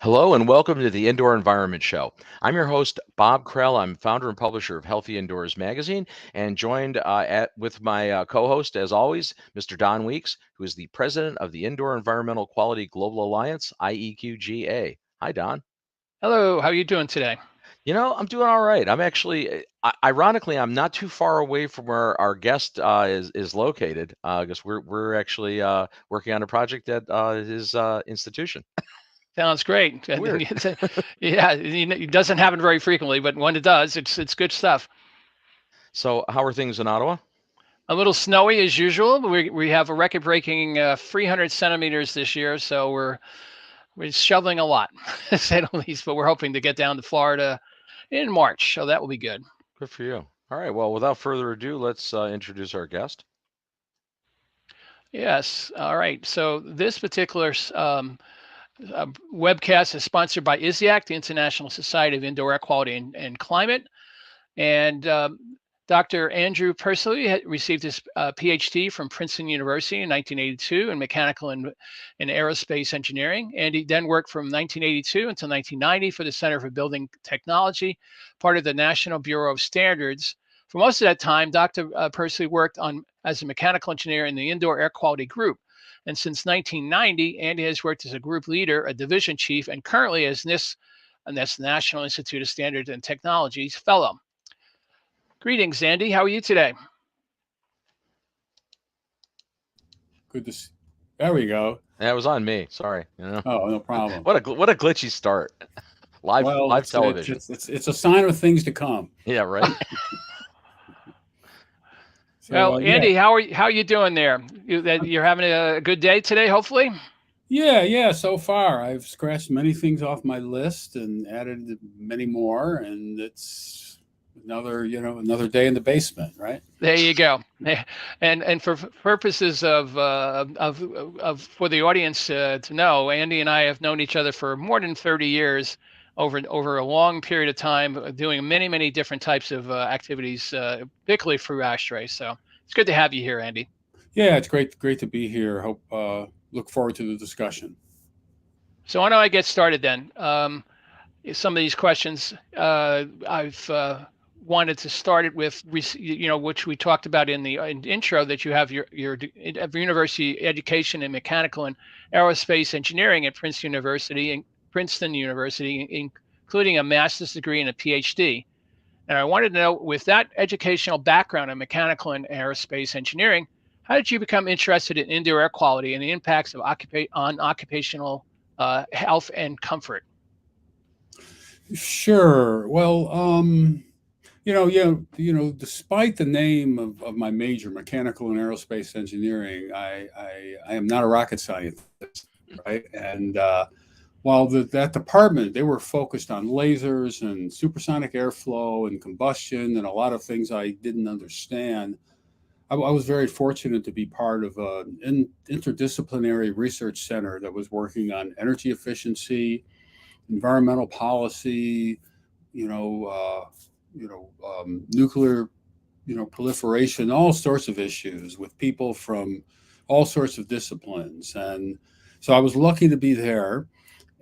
Hello and welcome to the Indoor Environment Show. I'm your host, Bob Krell. I'm founder and publisher of Healthy Indoors magazine and joined with my co-host, as always, Mr. Don Weeks, who is the president of the Indoor Environmental Quality Global Alliance, IEQGA. Hi, Don. Hello, how are you doing today? I'm doing all right. I'm actually, ironically, I'm not too far away from where our guest is located because we're actually working on a project at his institution. Sounds great. Weird. Yeah, it doesn't happen very frequently, but when it does, it's good stuff. So, how are things in Ottawa? A little snowy as usual. We have a record-breaking 300 centimeters this year, so we're shoveling a lot, to say the least. But we're hoping to get down to Florida in March, so that will be good. Good for you. All right. Well, without further ado, let's introduce our guest. Yes. All right. So this particular webcast is sponsored by ISIAC, the International Society of Indoor Air Quality and Climate. And Dr. Andrew Persley received his PhD from Princeton University in 1982 in mechanical and aerospace engineering. And he then worked from 1982 until 1990 for the Center for Building Technology, part of the National Bureau of Standards. For most of that time, Dr. Persley worked as a mechanical engineer in the Indoor Air Quality Group. And since 1990, Andy has worked as a group leader, a division chief, and currently as NIST, and that's the National Institute of Standards and Technologies Fellow. Greetings, Andy. How are you today? Good to see. There we go. That was on me. Sorry. Oh, no problem. What a glitchy start. Live television. It's a sign of things to come. Yeah. Right. Well, Yeah. Andy, how are you doing there? You're having a good day today, hopefully. Yeah. So far, I've scratched many things off my list and added many more, and it's another day in the basement, right? There you go. And for purposes of for the audience to know, Andy and I have known each other for more than 30 years, over a long period of time, doing many different types of activities, particularly through ASHRAE. So it's good to have you here, Andy. Yeah, it's great to be here. Look forward to the discussion. So why don't I get started then? Some of these questions I've wanted to start it with, which we talked about in the intro, that you have your university education in mechanical and aerospace engineering at Princeton University, including a master's degree and a PhD. And I wanted to know, with that educational background in mechanical and aerospace engineering, how did you become interested in indoor air quality and the impacts of on occupational health and comfort? Sure. Well, despite the name of my major, mechanical and aerospace engineering, I am not a rocket scientist, right? And while that department, they were focused on lasers and supersonic airflow and combustion and a lot of things I didn't understand. I was very fortunate to be part of an interdisciplinary research center that was working on energy efficiency, environmental policy, you know, nuclear, proliferation, all sorts of issues with people from all sorts of disciplines. And so I was lucky to be there.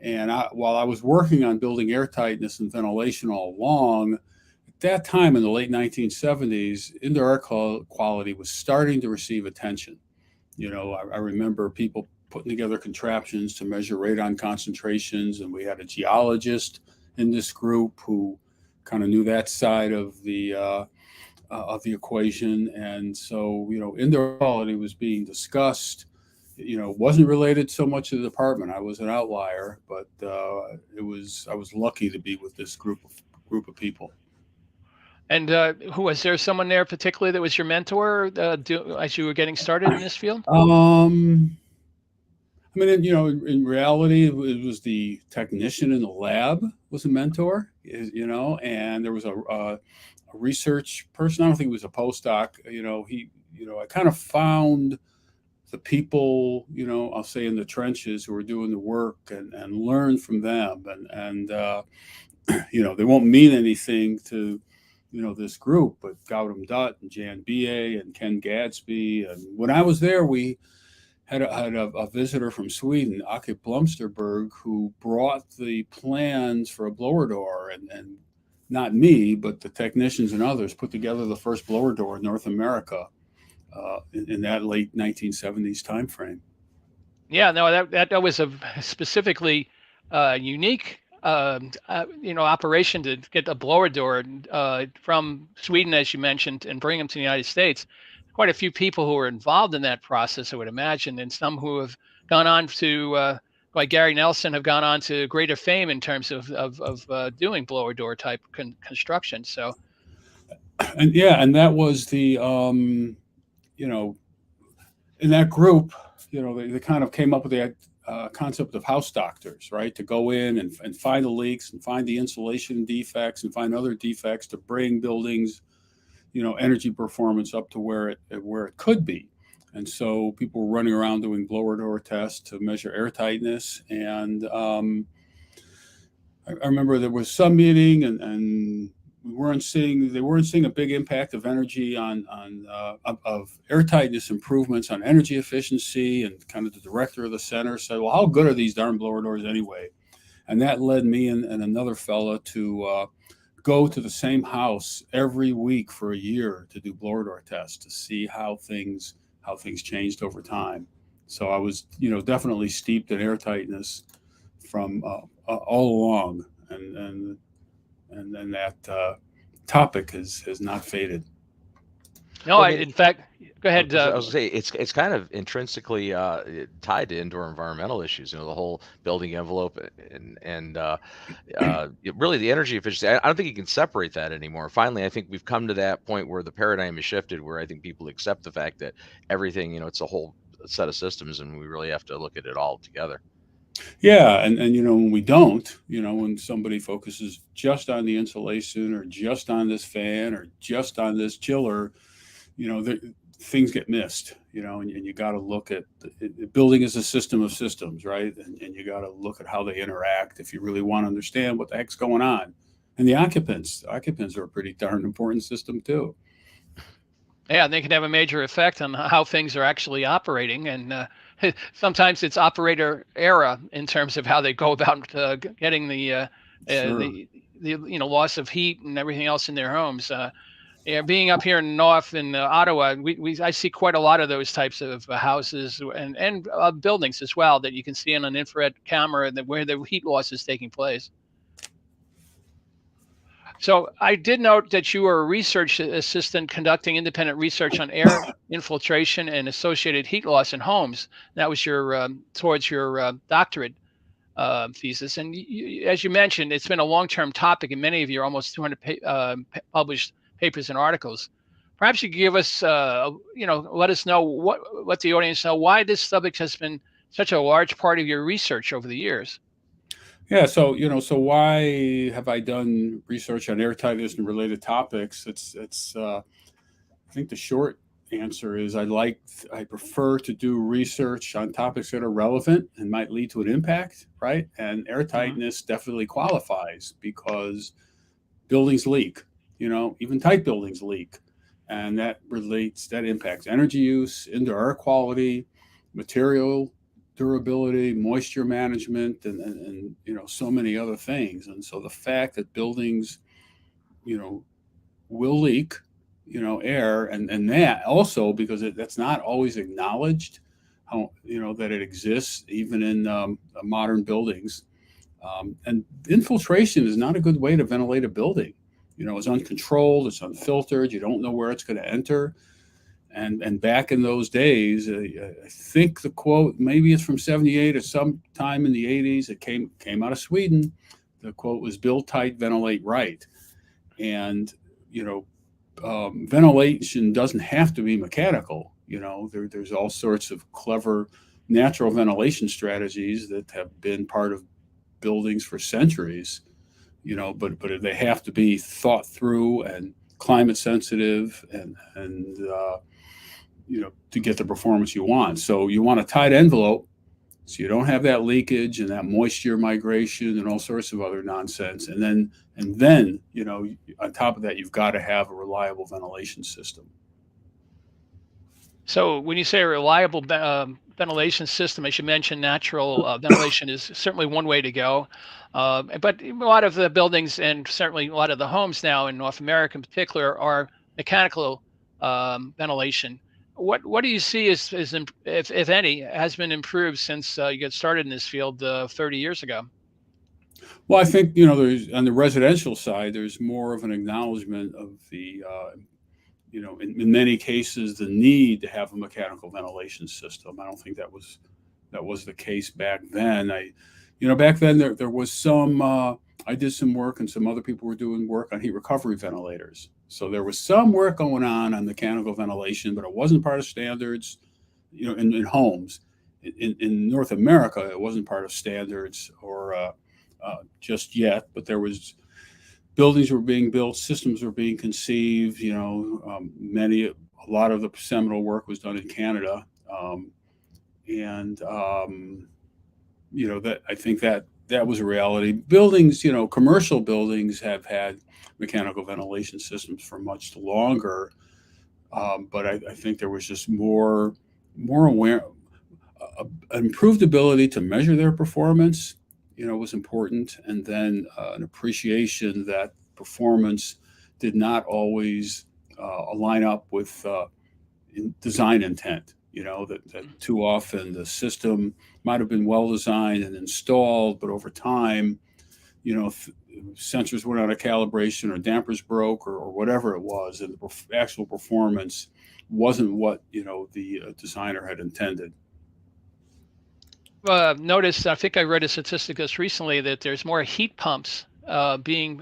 And while I was working on building airtightness and ventilation all along, at that time in the late 1970s, indoor air quality was starting to receive attention. I remember people putting together contraptions to measure radon concentrations, and we had a geologist in this group who kind of knew that side of the equation. And so, indoor quality was being discussed. Wasn't related so much to the department. I was an outlier, but I was lucky to be with this group of people. And who was there? Someone there particularly that was your mentor as you were getting started in this field? I mean, in reality, it was the technician in the lab was a mentor, and there was a research person. I don't think he was a postdoc. I kind of found the people, I'll say in the trenches who were doing the work and learned from them. And they won't mean anything to, this group, but Gautam Dutt and Jan B.A. and Ken Gadsby. And when I was there, we had a visitor from Sweden, Ake Blomsterberg, who brought the plans for a blower door, and not me, but the technicians and others put together the first blower door in North America in that late 1970s timeframe. Yeah, no, that was a specifically unique operation to get a blower door from Sweden, as you mentioned, and bring them to the United States. Quite a few people who were involved in that process, I would imagine, and some who have gone on to, like Gary Nelson, have gone on to greater fame in terms of doing blower door type construction. So, and that was the in that group, they kind of came up with the concept of house doctors, right? To go in and find the leaks and find the insulation defects and find other defects to bring buildings, energy performance up to where it could be. And so people were running around doing blower door tests to measure air tightness. And I remember there was some meeting, and they weren't seeing a big impact of energy of air tightness improvements on energy efficiency. And kind of the director of the center said, well, how good are these darn blower doors anyway? And that led me and another fella to go to the same house every week for a year to do blower door tests to see how things changed over time. So I was, definitely steeped in air tightness from all along, and that topic has not faded. No, in fact, go ahead. I was going to say it's kind of intrinsically tied to indoor environmental issues. The whole building envelope and really the energy efficiency. I don't think you can separate that anymore. Finally, I think we've come to that point where the paradigm has shifted, where I think people accept the fact that everything, it's a whole set of systems, and we really have to look at it all together. Yeah, and when we don't, when somebody focuses just on the insulation or just on this fan or just on this chiller, things get missed, and you got to look at building as a system of systems, right? And you got to look at how they interact if you really want to understand what the heck's going on. And the occupants are a pretty darn important system too. Yeah, they can have a major effect on how things are actually operating, and sometimes it's operator error in terms of how they go about getting the loss of heat and everything else in their homes. Being up here in North in Ottawa, I see quite a lot of those types of houses and buildings as well that you can see on an infrared camera where the heat loss is taking place. So I did note that you were a research assistant conducting independent research on air infiltration and associated heat loss in homes. That was towards your doctorate thesis. And as you mentioned, it's been a long-term topic in many of your almost 200 published papers and articles. Perhaps you could give us, let us know let the audience know why this subject has been such a large part of your research over the years. Yeah, so why have I done research on air tightness and related topics? It's I think the short answer is I prefer to do research on topics that are relevant and might lead to an impact, right? And air tightness definitely qualifies because buildings leak, even tight buildings leak, and that impacts energy use, indoor air quality, material durability, moisture management, and so many other things. And so the fact that buildings, will leak, air, and that also because that's not always acknowledged, how that it exists even in modern buildings. And infiltration is not a good way to ventilate a building. It's uncontrolled, it's unfiltered, you don't know where it's going to enter. And back in those days, I think the quote, maybe it's from 1978 or sometime in the 1980s, it came out of Sweden. The quote was "build tight, ventilate right." And, ventilation doesn't have to be mechanical. There's all sorts of clever natural ventilation strategies that have been part of buildings for centuries, but they have to be thought through and climate sensitive and to get the performance you want. So you want a tight envelope so you don't have that leakage and that moisture migration and all sorts of other nonsense. And then on top of that, you've got to have a reliable ventilation system. So when you say a reliable ventilation system, as you mentioned, natural ventilation is certainly one way to go. But a lot of the buildings and certainly a lot of the homes now in North America in particular are mechanical ventilation. What do you see if any, has been improved since you got started in this field 30 years ago? Well, I think, there's on the residential side, there's more of an acknowledgement of the, in many cases, the need to have a mechanical ventilation system. I don't think that was the case back then. Back then there was some. I did some work, and some other people were doing work on heat recovery ventilators. So there was some work going on mechanical ventilation, but it wasn't part of standards, in homes. In North America, it wasn't part of standards or just yet, but there was buildings were being built, systems were being conceived. A lot of the seminal work was done in Canada, that I think that was a reality. Buildings, commercial buildings have had mechanical ventilation systems for much longer, but I think there was just more aware, improved ability to measure their performance. Was important, and then an appreciation that performance did not always align up with design intent. That too often the system might have been well designed and installed, but over time, sensors went out of calibration or dampers broke or whatever it was, and the actual performance wasn't what the designer had intended. Noticed, I think I read a statistic just recently that there's more heat pumps being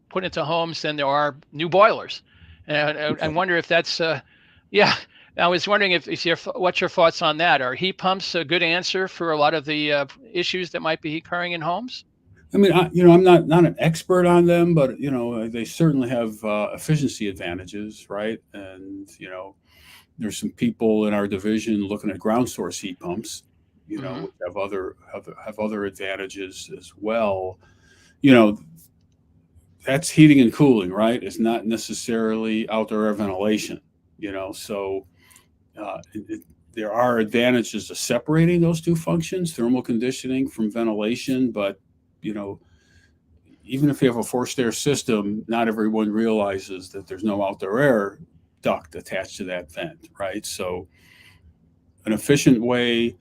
put into homes than there are new boilers. And I wonder if that's, yeah. I was wondering what's your thoughts on that? Are heat pumps a good answer for a lot of the issues that might be occurring in homes? I mean, I'm not an expert on them, but they certainly have efficiency advantages, right? And there's some people in our division looking at ground source heat pumps. Which have other advantages as well. That's heating and cooling, right? It's not necessarily outdoor air ventilation. So there are advantages to separating those two functions, thermal conditioning from ventilation. But even if you have a forced air system, not everyone realizes that there's no outdoor air duct attached to that vent, right? So an efficient way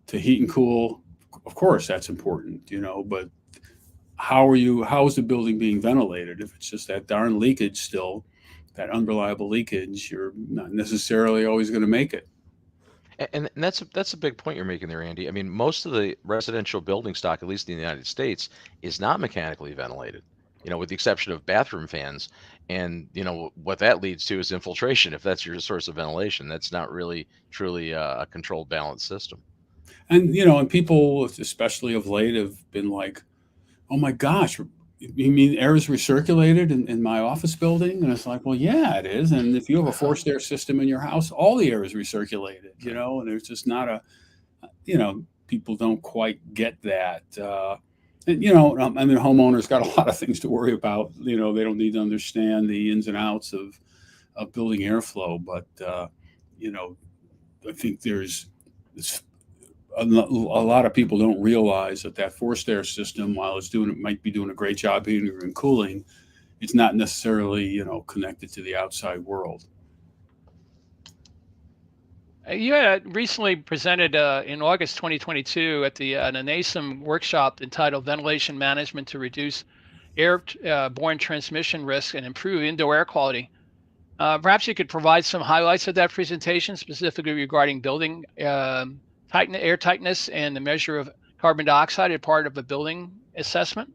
to heat and cool, of course, that's important, but how is the building being ventilated? If it's just that darn leakage still, that unreliable leakage, you're not necessarily always going to make it. And that's a big point you're making there, Andy. I mean, most of the residential building stock, at least in the United States, is not mechanically ventilated, with the exception of bathroom fans. And, what that leads to is infiltration. If that's your source of ventilation, that's not really truly a controlled, balanced system. And, and people, especially of late, have been like, oh my gosh, you mean air is recirculated in my office building? And it's like, well, yeah, it is. And if you have a forced air system in your house, all the air is recirculated, and there's just not people don't quite get that. And, homeowners got a lot of things to worry about. They don't need to understand the ins and outs of building airflow. But, I think it's a lot of people don't realize that forced air system, while it might be doing a great job heating and cooling, it's not necessarily connected to the outside world. You had recently presented in August 2022 at the NASEM workshop entitled "Ventilation Management to Reduce Airborne Transmission Risk and Improve Indoor Air Quality." Perhaps you could provide some highlights of that presentation, specifically regarding building air tightness and the measure of carbon dioxide as part of a building assessment?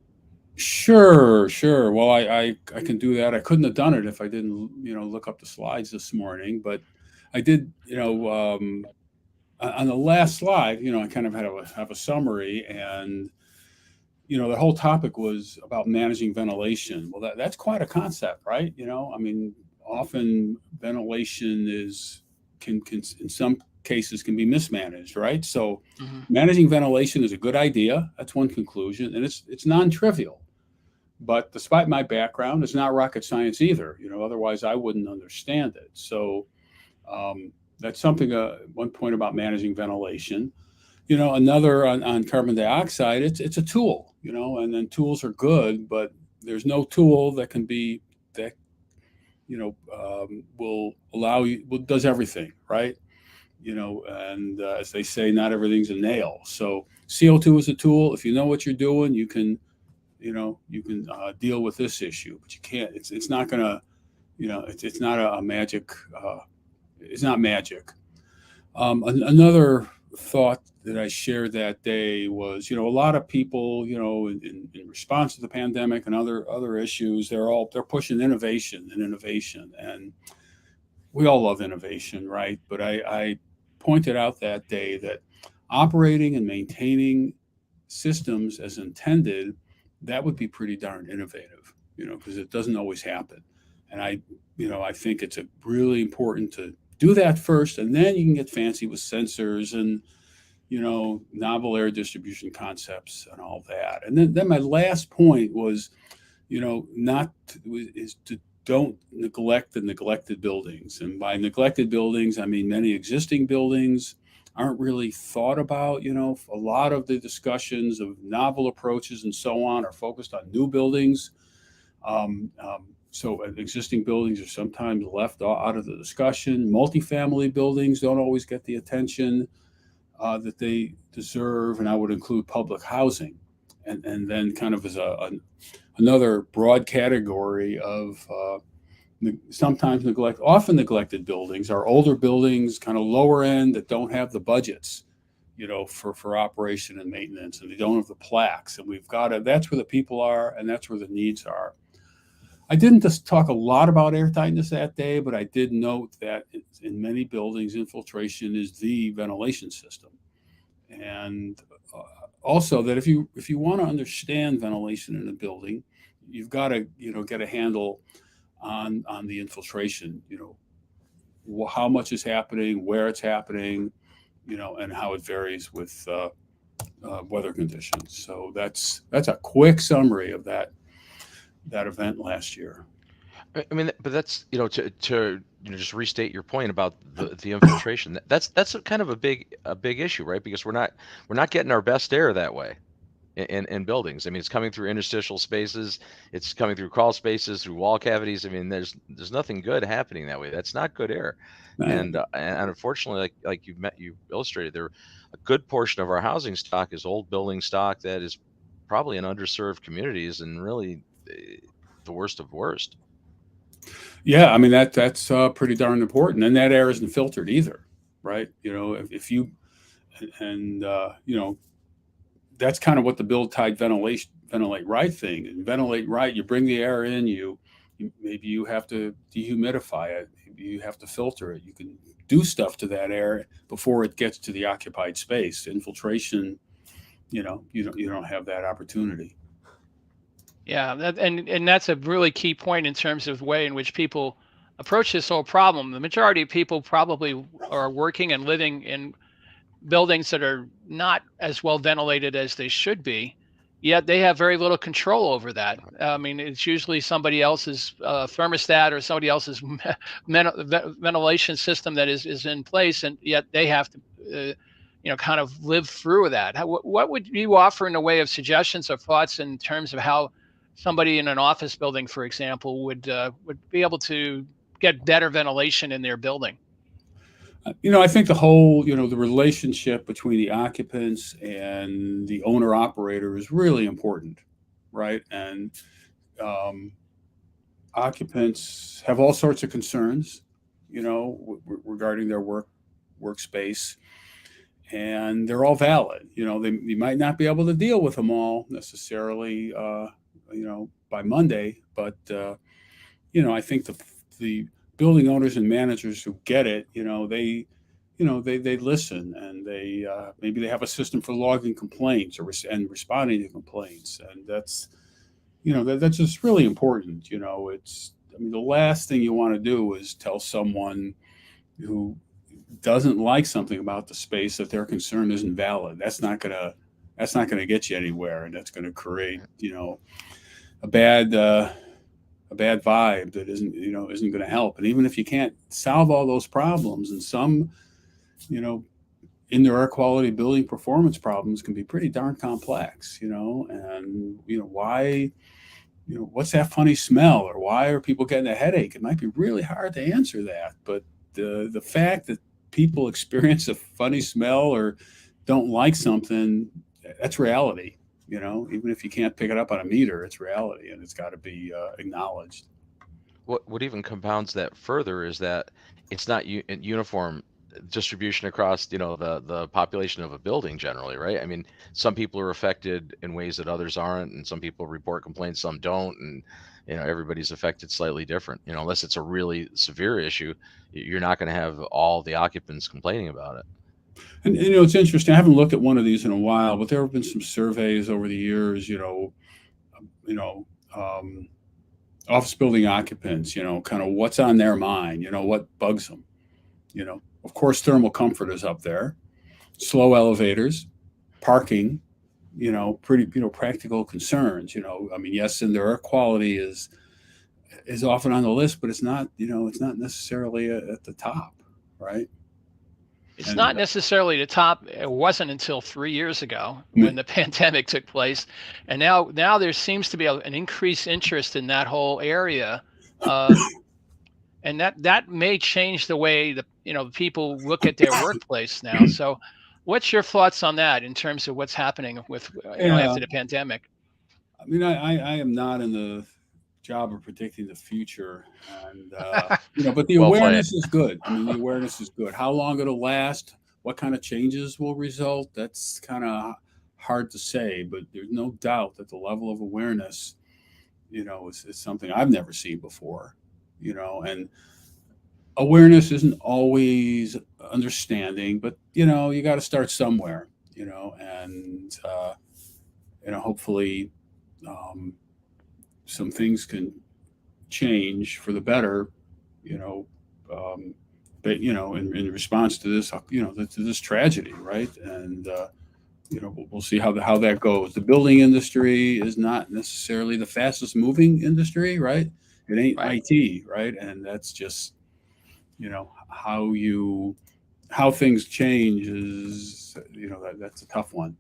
Sure. Well, I can do that. I couldn't have done it if I didn't, look up the slides this morning, but I did, on the last slide, I kind of have a summary, and, the whole topic was about managing ventilation. Well, that's quite a concept, right? I mean, often ventilation can in some cases can be mismanaged, right? So managing ventilation is a good idea. That's one conclusion, and it's non-trivial. But despite my background, it's not rocket science either. Otherwise I wouldn't understand it. So that's something. One point about managing ventilation. Another on carbon dioxide. It's a tool. And then tools are good, but there's no tool that can be that will allow you. Does everything right. And as they say, not everything's a nail. So CO2 is a tool. If you know what you're doing, you can deal with this issue, but you can't. It's not gonna. It's not a magic. It's not magic. Another thought that I shared that day was, a lot of people, in response to the pandemic and other issues, they're pushing innovation, and we all love innovation, right? But I pointed out that day that operating and maintaining systems as intended, that would be pretty darn innovative, because it doesn't always happen. And I think it's really important to do that first, and then you can get fancy with sensors and, novel air distribution concepts and all that. And then my last point was, don't neglect the neglected buildings. And by neglected buildings, I mean many existing buildings aren't really thought about. A lot of the discussions of novel approaches and so on are focused on new buildings. So existing buildings are sometimes left out of the discussion. Multifamily buildings don't always get the attention that they deserve, and I would include public housing. And then kind of as another broad category of often neglected buildings are older buildings, kind of lower end, that don't have the budgets, for operation and maintenance, and they don't have the plaques. And that's where the people are, and that's where the needs are. I didn't just talk a lot about air tightness that day, but I did note that in many buildings, infiltration is the ventilation system. And also that if you want to understand ventilation in a building, you've got to, get a handle on the infiltration, how much is happening, where it's happening, and how it varies with weather conditions. So that's a quick summary of that event last year. I mean, but that's to just restate your point about the infiltration. That's a kind of a big issue, right? Because we're not getting our best air that way in buildings. I mean, it's coming through interstitial spaces, it's coming through crawl spaces, through wall cavities. I mean, there's nothing good happening that way. That's not good air. And unfortunately, like you illustrated, there a good portion of our housing stock is old building stock that is probably in underserved communities, and really the worst of worst. Yeah, I mean that's pretty darn important, and that air isn't filtered either, right? If you and that's kind of what the build tight ventilate right thing. And ventilate right, you bring the air in, maybe you have to dehumidify it, maybe you have to filter it. You can do stuff to that air before it gets to the occupied space. Infiltration, you don't have that opportunity. Yeah, and that's a really key point in terms of the way in which people approach this whole problem. The majority of people probably are working and living in buildings that are not as well ventilated as they should be, yet they have very little control over that. I mean, it's usually somebody else's thermostat or somebody else's ventilation system that is in place, and yet they have to kind of live through that. What would you offer in the way of suggestions or thoughts in terms of how somebody in an office building, for example, would be able to get better ventilation in their building? I think the whole, the relationship between the occupants and the owner operator is really important, right? And occupants have all sorts of concerns, regarding their workspace, and they're all valid. They might not be able to deal with them all necessarily, by Monday, but I think the building owners and managers who get it, they listen, and they maybe they have a system for logging complaints and responding to complaints, and that's just really important. The last thing you want to do is tell someone who doesn't like something about the space that their concern isn't valid. That's not gonna get you anywhere, and that's gonna create a bad a bad vibe that isn't going to help. And even if you can't solve all those problems, and some, indoor air quality building performance problems can be pretty darn complex, and why, what's that funny smell, or why are people getting a headache? It might be really hard to answer that, but the fact that people experience a funny smell or don't like something, that's reality. Even if you can't pick it up on a meter, it's reality, and it's got to be acknowledged. What even compounds that further is that it's not uniform distribution across the population of a building generally, right? I mean, some people are affected in ways that others aren't, and some people report complaints, some don't, and everybody's affected slightly different. Unless it's a really severe issue, you're not going to have all the occupants complaining about it. And it's interesting. I haven't looked at one of these in a while, but there have been some surveys over the years. Office building occupants. Kind of what's on their mind. What bugs them. Of course, thermal comfort is up there. Slow elevators, parking. Pretty practical concerns. I mean, yes, indoor air quality is often on the list, but it's not. It's not necessarily at the top, right? It's not necessarily the top. It wasn't until 3 years ago when the pandemic took place, and now there seems to be an increased interest in that whole area, and that may change the way the people look at their workplace now. So, what's your thoughts on that in terms of what's happening with after the pandemic? I mean, I am not in the job of predicting the future, and but the awareness is good. I mean, the awareness is good. How long it'll last, what kind of changes will result, that's kind of hard to say, but there's no doubt that the level of awareness is something I've never seen before. And awareness isn't always understanding, but you got to start somewhere. And hopefully some things can change for the better, but in response to this, to this tragedy, right? And we'll see how that goes. The building industry is not necessarily the fastest moving industry, right? It ain't Right. IT, right? And that's just how things change is that's a tough one.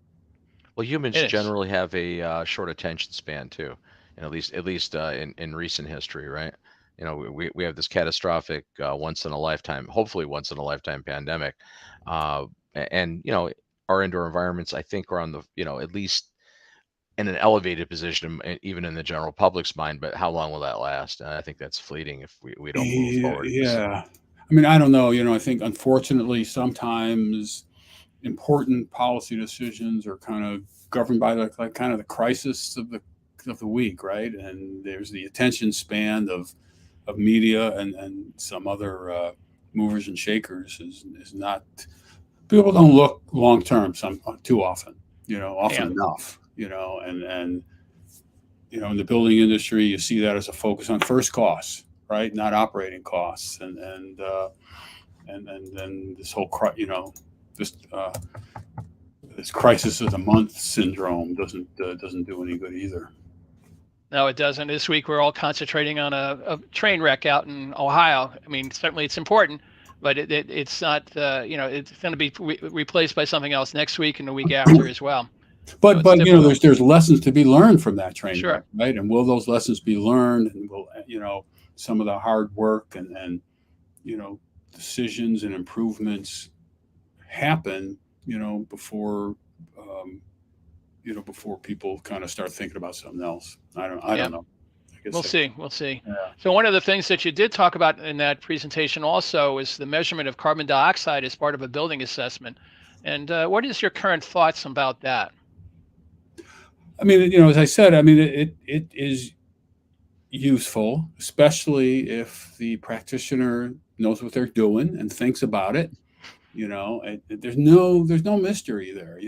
Well, humans generally have a short attention span too, and at least in recent history, right? We have this catastrophic hopefully once in a lifetime pandemic, and our indoor environments, I think, are on the at least in an elevated position, even in the general public's mind. But how long will that last? I think that's fleeting if we don't move forward. Yeah. I mean, I don't know. I think unfortunately sometimes important policy decisions are kind of governed by kind of the crisis of the week, right? And there's the attention span of media and some other movers and shakers is not. People don't look long term too often, enough, and in the building industry, you see that as a focus on first costs, right? Not operating costs, and then this whole this crisis of the month syndrome doesn't do any good either. No, it doesn't. This week we're all concentrating on a train wreck out in Ohio. I mean, certainly it's important, but it's not. It's going to be replaced by something else next week and the week after as well. But there's lessons to be learned from that train wreck, right? And will those lessons be learned? And will some of the hard work and decisions and improvements happen? Before before people kind of start thinking about something else. I don't know. We'll see. Yeah. So one of the things that you did talk about in that presentation also is the measurement of carbon dioxide as part of a building assessment. And what is your current thoughts about that? I mean, as I said, I mean, it is useful, especially if the practitioner knows what they're doing and thinks about it. There's no mystery there.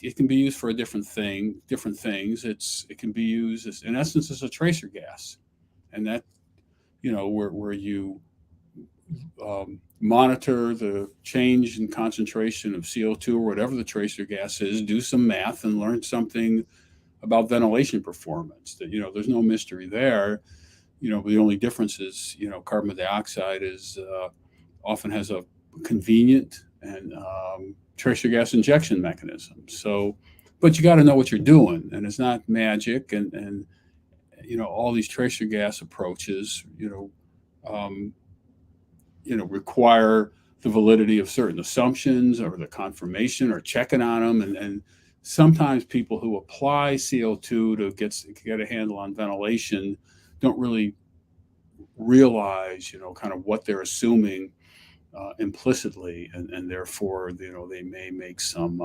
It can be used for different things. It can be used in essence as a tracer gas, and that where you monitor the change in concentration of CO2 or whatever the tracer gas is, do some math and learn something about ventilation performance. That, there's no mystery there. The only difference is, carbon dioxide is often has a convenient and tracer gas injection mechanism. So, but you got to know what you're doing, and it's not magic. And all these tracer gas approaches, require the validity of certain assumptions or the confirmation or checking on them. And sometimes people who apply CO2 to get a handle on ventilation don't really realize, kind of what they're assuming implicitly, and therefore, they may make some,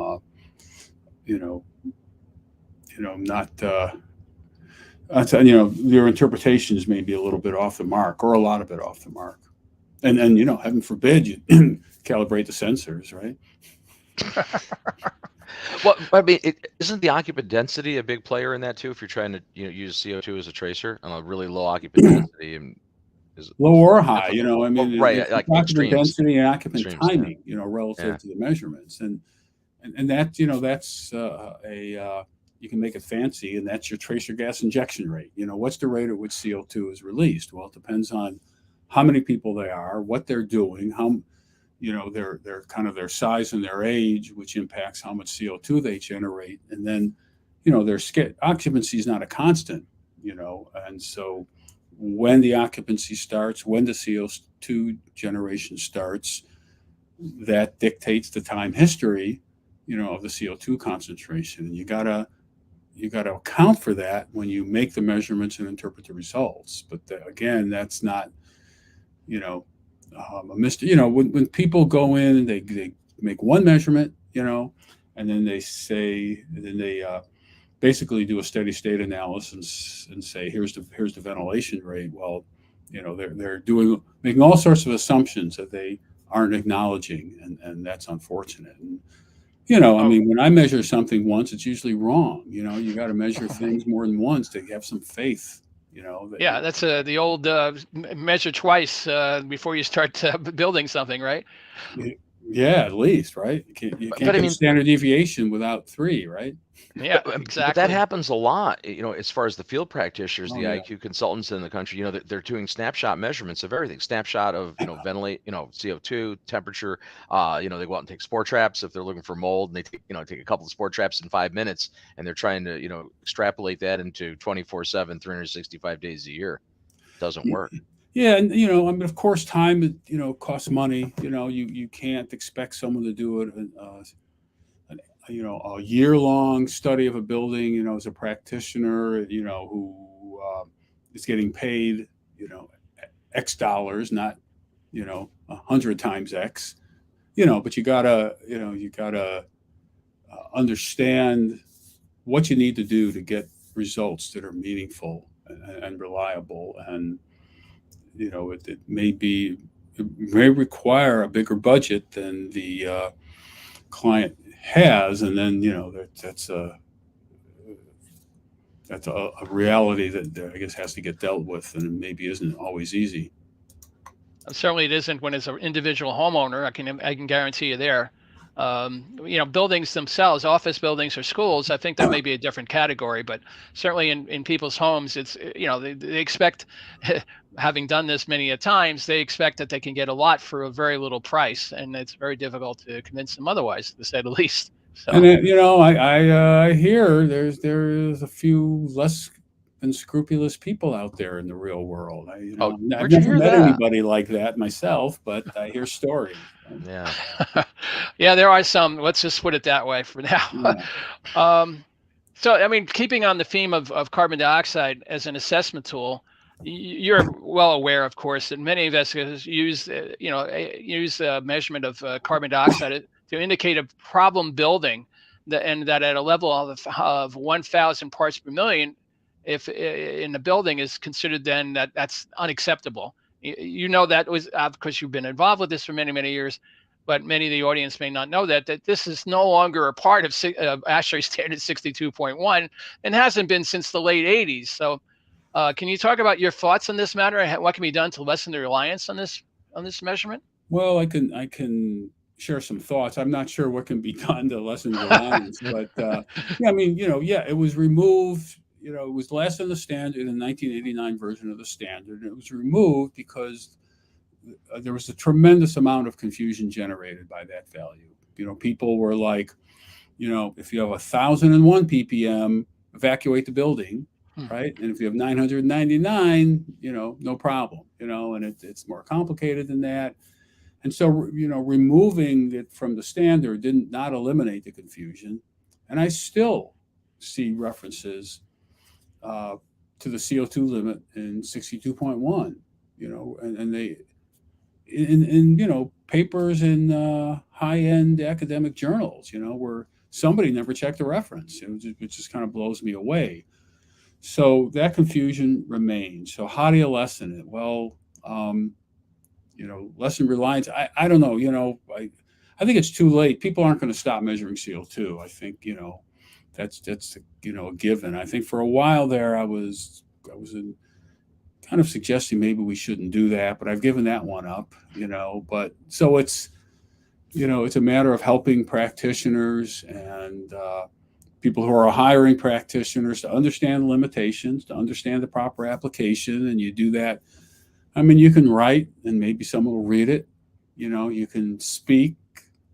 not, their interpretations may be a little bit off the mark or a lot of it off the mark. And heaven forbid you calibrate the sensors, right? Well, I mean, isn't the occupant density a big player in that too? If you're trying to use CO2 as a tracer on a really low occupant density, and low or high, right? Like occupant density and occupant extremes, timing, relative to the measurements, and that that's you can make it fancy, and that's your tracer gas injection rate. What's the rate at which CO2 is released? Well, it depends on how many people they are, what they're doing, how their kind of their size and their age, which impacts how much CO2 they generate, and then their occupancy is not a constant, and so when the occupancy starts, when the CO2 generation starts, that dictates the time history, of the CO2 concentration, and you gotta account for that when you make the measurements and interpret the results. But again, that's not a mystery. When people go in and they make one measurement, and then they basically do a steady state analysis and say, here's the ventilation rate. Well, they're making all sorts of assumptions that they aren't acknowledging, and that's unfortunate. And I mean, when I measure something once, it's usually wrong. You got to measure things more than once to have some faith. That's the old measure twice before you start building something, right? Yeah, at least, right? You can't get standard deviation without 3, right? Yeah, exactly. But that happens a lot, as far as the field practitioners, the IQ consultants in the country, they're doing snapshot measurements of everything. Snapshot of, ventilate, CO2, temperature. They go out and take spore traps if they're looking for mold, and they take a couple of spore traps in 5 minutes, and they're trying to, extrapolate that into 24/7, 365 days a year. It doesn't work. Yeah, and I mean, of course, time costs money. You can't expect someone to do it. A year-long study of a building, as a practitioner, who is getting paid, X dollars, not 100 times X. But you gotta understand what you need to do to get results that are meaningful and reliable, and it may require a bigger budget than the client has, and then that's a reality that I guess has to get dealt with, and maybe isn't always easy. Certainly, it isn't when it's an individual homeowner. I can guarantee you there. Buildings themselves, office buildings or schools, I think that may be a different category, but certainly in people's homes, it's, they expect, having done this many a times, they expect that they can get a lot for a very little price, and it's very difficult to convince them otherwise, to say the least. So. And I hear there's a few less unscrupulous people out there in the real world. I've never met anybody like that myself, but I hear stories. Yeah. Yeah, there are some. Let's just put it that way for now. Yeah. So, I mean, keeping on the theme of carbon dioxide as an assessment tool, you're well aware, of course, that many investigators use measurement of carbon dioxide to indicate a problem building, and that at a level of 1,000 parts per million, if in the building, is considered then that's unacceptable. That was because you've been involved with this for many, many years, but many of the audience may not know that this is no longer a part of ASHRAE Standard 62.1 and hasn't been since the late 80s. So can you talk about your thoughts on this matter and what can be done to lessen the reliance on this measurement? Well, I can share some thoughts. I'm not sure what can be done to lessen reliance, but yeah, I mean, yeah, it was removed. It was less than the standard in the 1989 version of the standard. And it was removed because there was a tremendous amount of confusion generated by that value. People were like, if you have 1,001 ppm, evacuate the building, right? And if you have 999, no problem, and it's more complicated than that. And so, removing it from the standard did not eliminate the confusion. And I still see references to the CO2 limit in 62.1, and they, in papers in high-end academic journals, where somebody never checked the reference, which just kind of blows me away. So that confusion remains. So how do you lessen it? Well, lessen reliance. I don't know. I think it's too late. People aren't going to stop measuring CO2. I think that's a given. I think for a while there, I was kind of suggesting maybe we shouldn't do that, but I've given that one up. But so it's a matter of helping practitioners and people who are hiring practitioners to understand the limitations, to understand the proper application, and you do that. I mean, you can write and maybe someone will read it. You can speak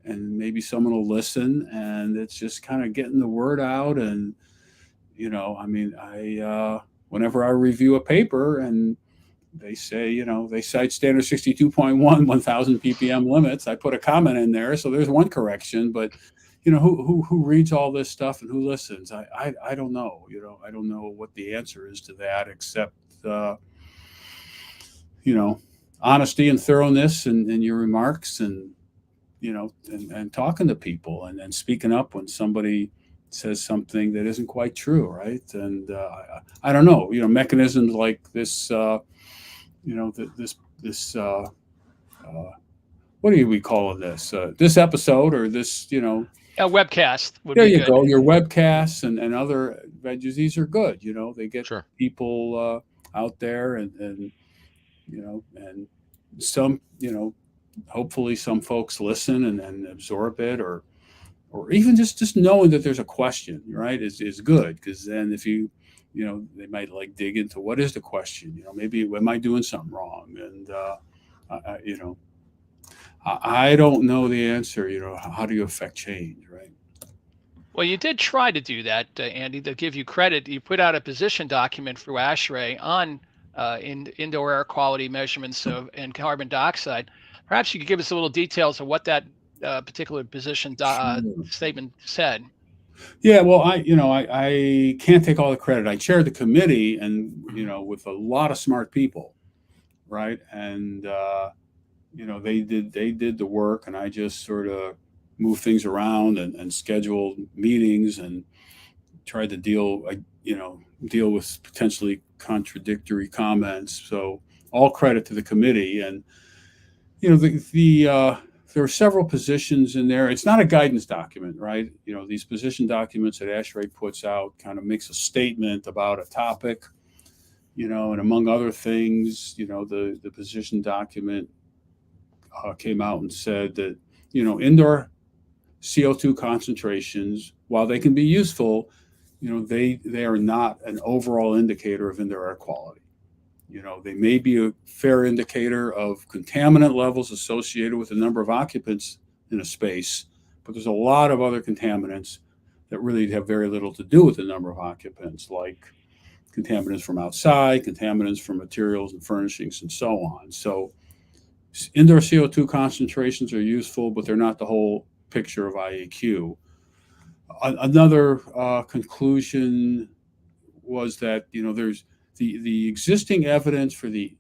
and maybe someone will listen, and it's just kind of getting the word out. And, I mean, whenever I review a paper and they say, they cite standard 62.1, 1,000 ppm limits, I put a comment in there. So there's one correction, but, who reads all this stuff and who listens? I don't know. I don't know what the answer is to that, except, honesty and thoroughness in your remarks, and and talking to people and speaking up when somebody says something that isn't quite true, right? And I don't know, mechanisms like this, this what do we call this? This episode or this, A webcast would there be you good. go. Your webcasts and other venues, these are good. They get Sure. people out there, and and some, hopefully some folks listen and absorb it, or even just knowing that there's a question, right, is good, because then if they might like dig into what is the question, maybe am I doing something wrong, and I don't know the answer. How do you affect change, right? Well, you did try to do that, Andy. To give you credit, you put out a position document through ASHRAE on indoor air quality measurements and carbon dioxide. Perhaps you could give us a little details of what that particular position statement said. Yeah, well, I can't take all the credit. I chaired the committee, and with a lot of smart people, right? And they did the work, and I just sort of moved things around and scheduled meetings and tried to deal with potentially contradictory comments. So all credit to the committee. And there are several positions in there. It's not a guidance document, right? These position documents that ASHRAE puts out kind of makes a statement about a topic, and among other things, the position document came out and said that, indoor CO2 concentrations, while they can be useful, they are not an overall indicator of indoor air quality. They may be a fair indicator of contaminant levels associated with the number of occupants in a space, but there's a lot of other contaminants that really have very little to do with the number of occupants, like contaminants from outside, contaminants from materials and furnishings, and so on. So indoor CO2 concentrations are useful, but they're not the whole picture of IAQ. Another conclusion was that there's the existing evidence for the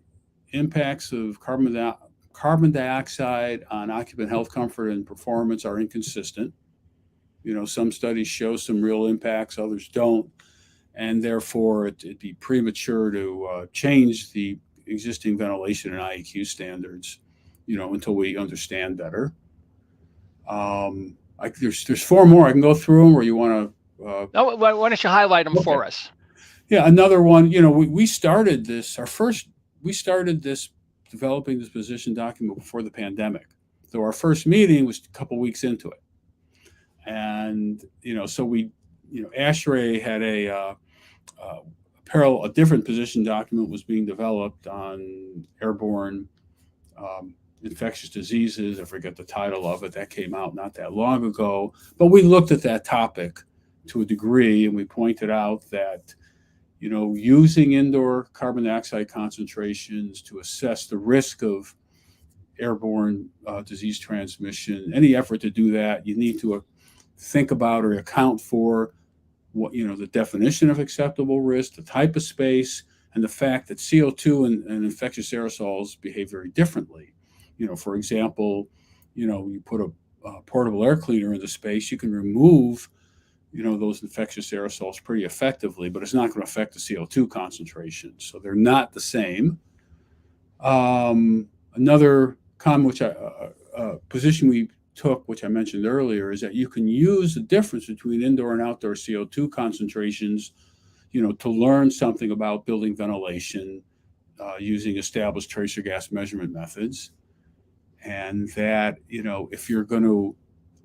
impacts of carbon dioxide on occupant health, comfort, and performance are inconsistent. Some studies show some real impacts, others don't, and therefore it'd be premature to change the existing ventilation and IAQ standards, until we understand better. There's four more. I can go through them, or you want to? No, why don't you highlight them for us? Yeah, another one. We started this. We started this developing this position document before the pandemic, So our first meeting was a couple weeks into it. And, so we, ASHRAE had a different position document was being developed on airborne infectious diseases. I forget the title of it. That came out not that long ago. But we looked at that topic to a degree, and we pointed out that, using indoor carbon dioxide concentrations to assess the risk of airborne disease transmission, any effort to do that, you need to think about or account for what, the definition of acceptable risk, the type of space, and the fact that CO2 and infectious aerosols behave very differently. For example, you put a portable air cleaner into space, you can remove, those infectious aerosols pretty effectively, but it's not going to affect the CO2 concentration. So they're not the same. Another position we took, which I mentioned earlier, is that you can use the difference between indoor and outdoor CO2 concentrations, to learn something about building ventilation using established tracer gas measurement methods. And that, if you're going to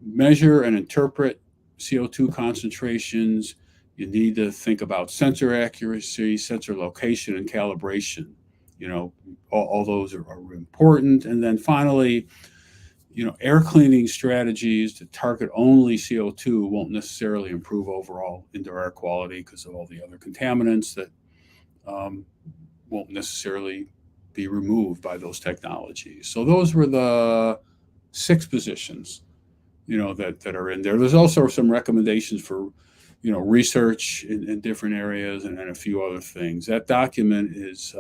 measure and interpret CO2 concentrations, you need to think about sensor accuracy, sensor location, and calibration. All those are important. And then finally, air cleaning strategies to target only CO2 won't necessarily improve overall indoor air quality because of all the other contaminants that won't necessarily be removed by those technologies. So those were the 6 positions, that are in there. There's also some recommendations for, research in different areas and a few other things. That document is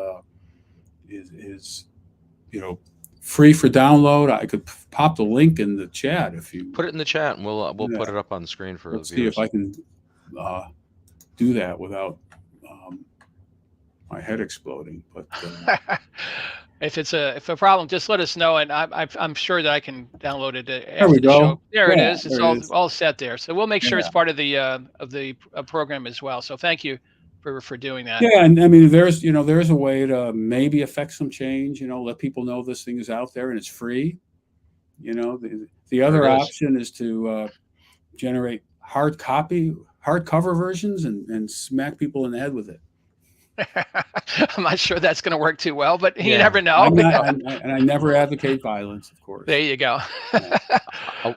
free for download. I could pop the link in the chat if you put it in the chat, and we'll put it up on the screen for Let's the viewers. see if I can do that without my head exploding. But if a problem, just let us know, and I'm sure that I can download it after there we the go. show. There it Yeah, is. It's there it is. all set there. So we'll make sure it's Yeah. part of the program as well. So thank you for doing that. Yeah, and I mean, there's a way to maybe affect some change. Let people know this thing is out there and it's free. The other option is to generate hardcover versions and smack people in the head with it. I'm not sure that's going to work too well, but you never know. And I never advocate violence, of course. There you go. Yeah.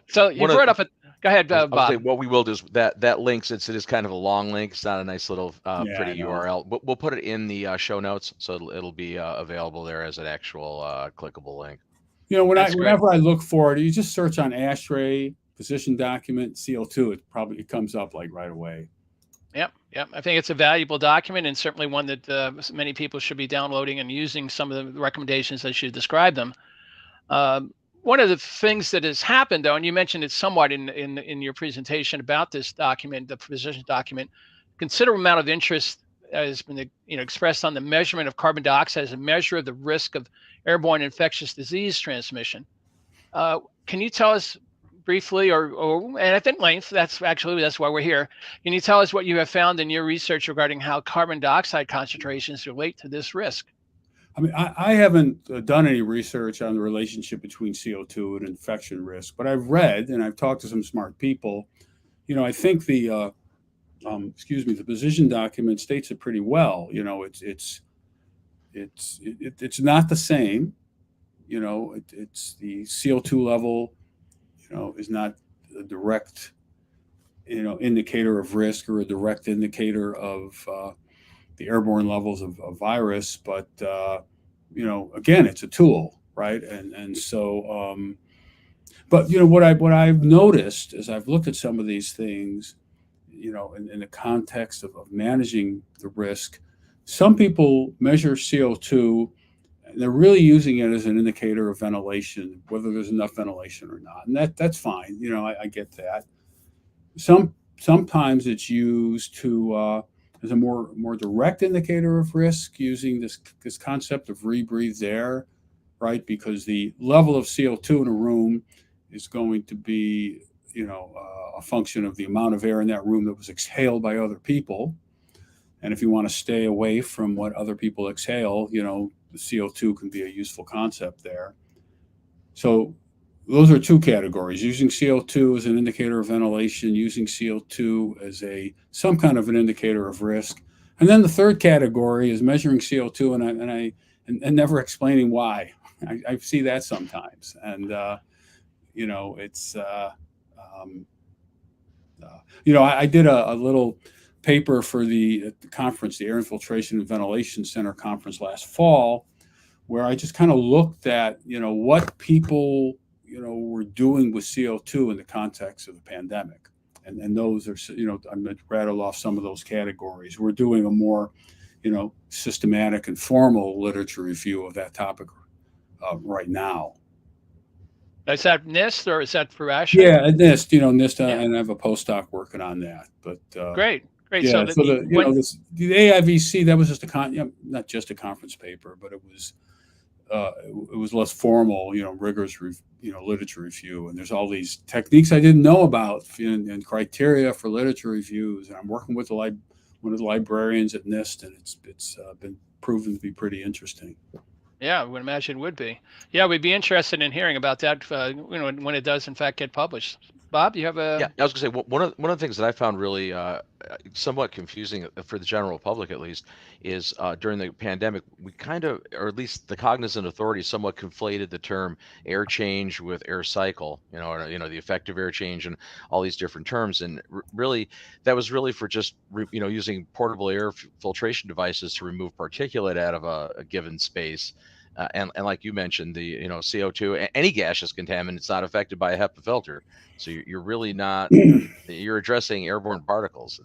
So you brought up go ahead, Bob. What we will do is that link, since it is kind of a long link, it's not a nice little pretty URL, but we'll put it in the show notes, so it'll be available there as an actual clickable link. Whenever I look for it, you just search on ASHRAE position document CO2. It comes up like right away. Yep. I think it's a valuable document, and certainly one that many people should be downloading and using some of the recommendations as you describe them. One of the things that has happened, though, and you mentioned it somewhat in your presentation about this document, the position document, considerable amount of interest has been expressed on the measurement of carbon dioxide as a measure of the risk of airborne infectious disease transmission. Can you tell us briefly, or and at length, that's why we're here. Can you tell us what you have found in your research regarding how carbon dioxide concentrations relate to this risk? I mean, I haven't done any research on the relationship between CO2 and infection risk, but I've read and I've talked to some smart people. I think the position document states it pretty well. It's not the same. It's the CO2 level. Is not a direct, indicator of risk or a direct indicator of the airborne levels of virus. But, again, it's a tool, right? And so, but, what I've noticed as I've looked at some of these things, in the context of managing the risk, some people measure CO2 and they're really using it as an indicator of ventilation, whether there's enough ventilation or not. And that's fine. I get that. Sometimes it's used to as a more direct indicator of risk, using this concept of rebreathed air, right? Because the level of CO2 in a room is going to be, a function of the amount of air in that room that was exhaled by other people. And if you want to stay away from what other people exhale, the CO2 can be a useful concept there. So those are two categories: using CO2 as an indicator of ventilation, using CO2 as some kind of an indicator of risk. And then the third category is measuring CO2 and never explaining why. I see that sometimes, and it's I did a little paper for the conference, the Air Infiltration and Ventilation Center conference last fall, where I just kind of looked at what people were doing with CO2 in the context of the pandemic, and those are I'm going to rattle off some of those categories. We're doing a more systematic and formal literature review of that topic right now. Is that NIST or is that for ASHA? Yeah, NIST. NIST, and I have a postdoc working on that. But great. Yeah, so the AIVC, that was just not just a conference paper, but it was less formal, rigorous, literature review. And there's all these techniques I didn't know about and criteria for literature reviews. And I'm working with one of the librarians at NIST, and it's been proven to be pretty interesting. Yeah, I would imagine it would be. Yeah, we'd be interested in hearing about that, when it does in fact get published. Bob, you have a... Yeah, I was going to say, one of the things that I found really somewhat confusing for the general public, at least, is during the pandemic, we kind of, or at least the cognizant authorities, somewhat conflated the term air change with air cycle, the effective air change and all these different terms. And really, that was really for just, using portable air filtration devices to remove particulate out of a given space. And like you mentioned, the CO2, any gaseous contaminant, it's not affected by a HEPA filter, so you're really not you're addressing airborne particles.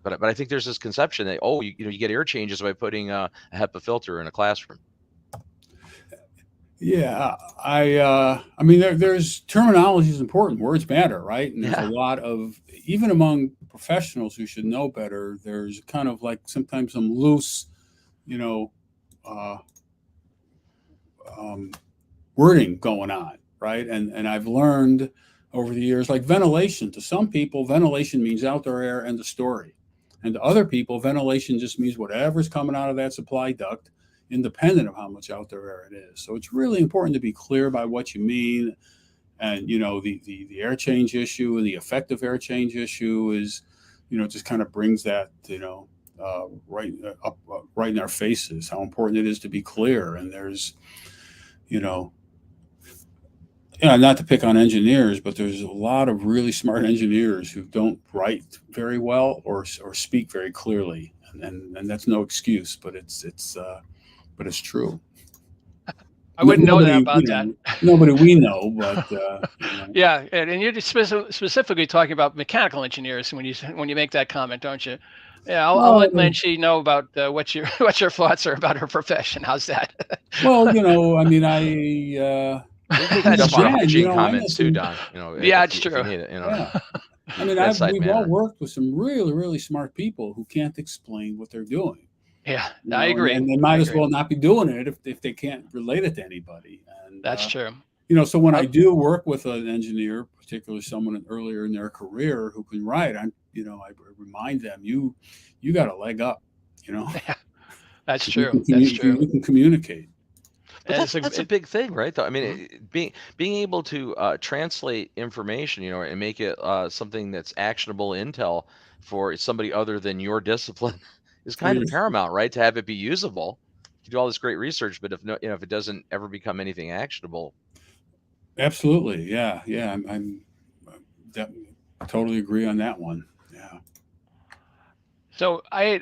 But I think there's this conception that you get air changes by putting a HEPA filter in a classroom. Yeah, I mean there's terminology is important. Words matter, right? And there's a lot of, even among professionals who should know better, there's kind of like sometimes some loose, wording going on, right? And I've learned over the years, like ventilation, to some people, ventilation means outdoor air, end of story. And to other people, ventilation just means whatever's coming out of that supply duct, independent of how much outdoor air it is. So it's really important to be clear by what you mean. And, the air change issue and the effective air change issue is, just kind of brings that, right in our faces, how important it is to be clear. And there's, not to pick on engineers, but there's a lot of really smart engineers who don't write very well or speak very clearly, and that's no excuse, but it's true. I wouldn't know that about that. Nobody we know, but yeah, and you're just specifically talking about mechanical engineers when you make that comment, don't you? Yeah, I'll let Menchie know about what your thoughts are about her profession. How's that? Well, I mean, that's hygiene comments too, Don. Yeah, it's true. Yeah. I mean, we've all worked with some really, really smart people who can't explain what they're doing. Yeah, I agree. And they might as well not be doing it if they can't relate it to anybody. And that's true. So when I do work with an engineer, particularly someone earlier in their career who can write, I remind them, you got a leg up. Yeah, that's true. That's true. You can communicate. But that's a big thing, right? Though I mean, being able to translate information, and make it something that's actionable intel for somebody other than your discipline is kind of paramount, right? To have it be usable. You do all this great research, but if it doesn't ever become anything actionable. Absolutely, yeah. I'm totally agree on that one. Yeah. So I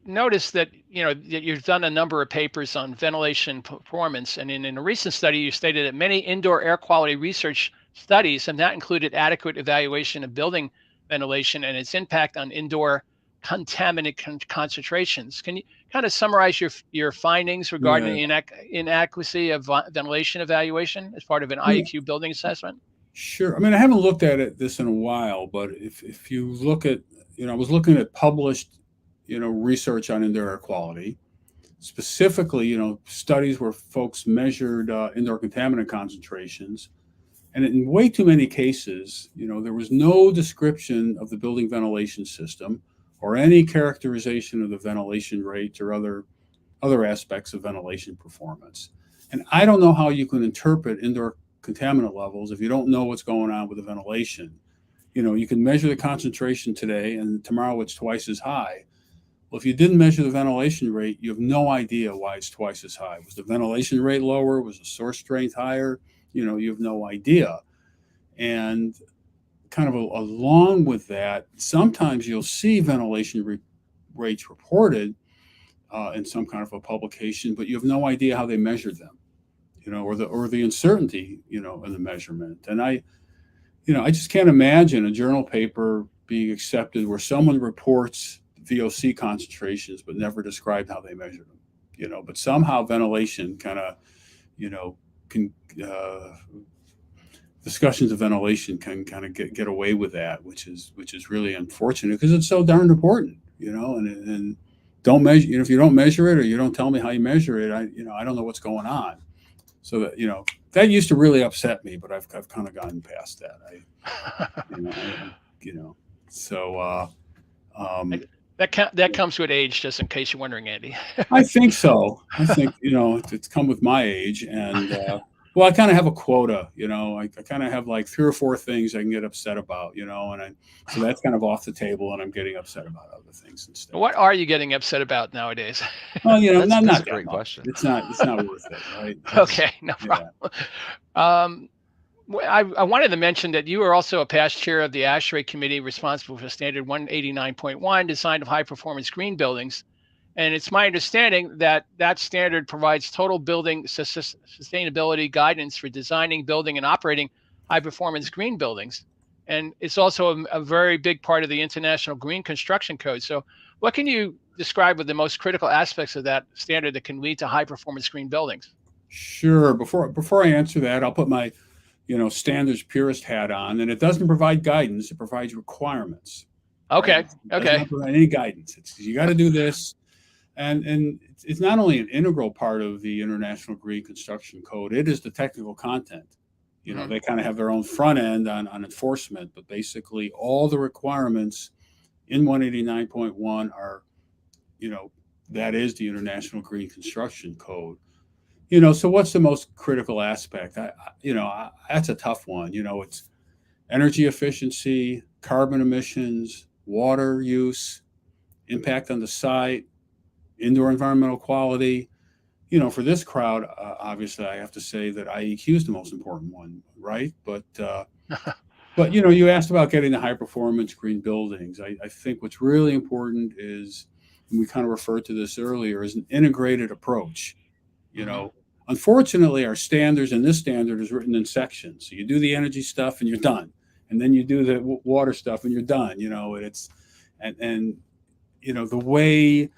noticed that you've done a number of papers on ventilation performance, and in a recent study you stated that many indoor air quality research studies have not included adequate evaluation of building ventilation and its impact on indoor contaminant concentrations. Can you kind of summarize your findings regarding the inadequacy of ventilation evaluation as part of an IAQ building assessment? Sure. I mean, I haven't looked at this in a while, but if you look at, I was looking at published research on indoor air quality, specifically, studies where folks measured indoor contaminant concentrations. And in way too many cases, there was no description of the building ventilation system or any characterization of the ventilation rates or other aspects of ventilation performance. And I don't know how you can interpret indoor contaminant levels, if you don't know what's going on with the ventilation. You can measure the concentration today, and tomorrow it's twice as high. Well, if you didn't measure the ventilation rate, you have no idea why it's twice as high. Was the ventilation rate lower? Was the source strength higher? You have no idea. And kind of along with that, sometimes you'll see ventilation rates reported in some kind of a publication, but you have no idea how they measured them, or the uncertainty, in the measurement. And I just can't imagine a journal paper being accepted where someone reports VOC concentrations but never described how they measured them. But somehow ventilation kind of, can discussions of ventilation can kind of get away with that, which is really unfortunate because it's so darn important, and don't measure. If you don't measure it or you don't tell me how you measure it, I don't know what's going on. So that that used to really upset me, but I've kind of gotten past that. So. That comes with age, just in case you're wondering, Andy. I think so. I think it's come with my age, and well, I kind of have a quota. I kind of have like 3 or 4 things I can get upset about. So that's kind of off the table, and I'm getting upset about other things instead. What are you getting upset about nowadays? Well, that's a great question. It's not worth it, right? Okay, no problem. Yeah. I wanted to mention that you are also a past chair of the ASHRAE committee responsible for standard 189.1, design of high performance green buildings. And it's my understanding that that standard provides total building sustainability guidance for designing, building, and operating high performance green buildings. And it's also a very big part of the International Green Construction Code. So what can you describe with the most critical aspects of that standard that can lead to high performance green buildings? Sure. Before I answer that, I'll put my standards purist hat on, and it doesn't provide guidance; it provides requirements. Okay. Right? It doesn't provide any guidance. It's you got to do this, and it's not only an integral part of the International Green Construction Code; it is the technical content. They kind of have their own front end on enforcement, but basically all the requirements in 189.1 are, that is the International Green Construction Code. So what's the most critical aspect? That's a tough one. It's energy efficiency, carbon emissions, water use, impact on the site, indoor environmental quality. For this crowd, obviously, I have to say that IEQ is the most important one, right? But you asked about getting the high performance green buildings. I think what's really important is, and we kind of referred to this earlier, is an integrated approach. Unfortunately, our standards, and this standard is written in sections. So you do the energy stuff and you're done, and then you do the water stuff and you're done. The way